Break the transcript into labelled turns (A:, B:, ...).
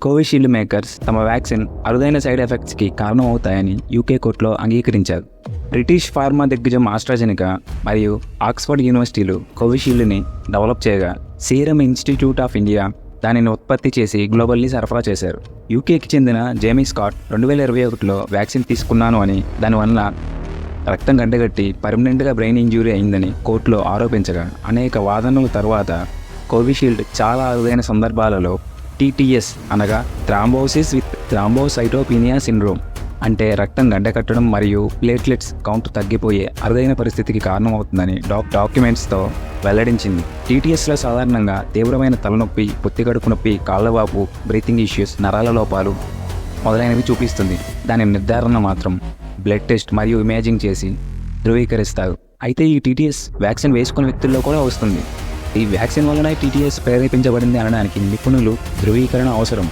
A: Covishield makers తమ vaccine అరుదైన side ఎఫెక్ట్స్కి కారణమవుతాయని UK కోర్టులో అంగీకరించారు. బ్రిటిష్ ఫార్మా దిగ్గజం ఆస్ట్రాజెనికా మరియు ఆక్స్ఫర్డ్ యూనివర్సిటీలు కోవిషీల్డ్ని డెవలప్ చేయగా సీరం ఇన్స్టిట్యూట్ ఆఫ్ ఇండియా దానిని ఉత్పత్తి చేసి గ్లోబల్లీ సరఫరా చేశారు. యూకేకి చెందిన జేమీ స్కాట్ 2021లో వ్యాక్సిన్ తీసుకున్నాను అని, దానివల్ల రక్తం గడ్డగట్టి పర్మనెంట్గా బ్రెయిన్ ఇంజ్యూరీ అయిందని కోర్టులో ఆరోపించగా అనేక వాదనల తర్వాత కోవిషీల్డ్ చాలా అరుదైన సందర్భాలలో టీటీఎస్ అనగా థ్రాంబోసిస్ విత్ థ్రాంబోసైటోపీనియా సిండ్రోమ్ అంటే రక్తం గడ్డకట్టడం మరియు ప్లేట్లెట్స్ కౌంట్ తగ్గిపోయే అరుదైన పరిస్థితికి కారణమవుతుందని డాక్యుమెంట్స్తో వెల్లడించింది. టీటీఎస్లో సాధారణంగా తీవ్రమైన తలనొప్పి, పొత్తికడుపు నొప్పి, కాళ్ళవాపు, బ్రీతింగ్ ఇష్యూస్, నరాల లోపాలు మొదలైనవి చూపిస్తుంది. దాని నిర్ధారణ మాత్రం బ్లడ్ టెస్ట్ మరియు ఇమేజింగ్ చేసి ధృవీకరిస్తారు. అయితే ఈ టీటీఎస్ వ్యాక్సిన్ వేసుకున్న వ్యక్తుల్లో కూడా వస్తుంది. ఈ వ్యాక్సిన్ వలన టీటీఎస్ ప్రేరేపించబడింది అనడానికి నిపుణులు ధృవీకరణ అవసరం.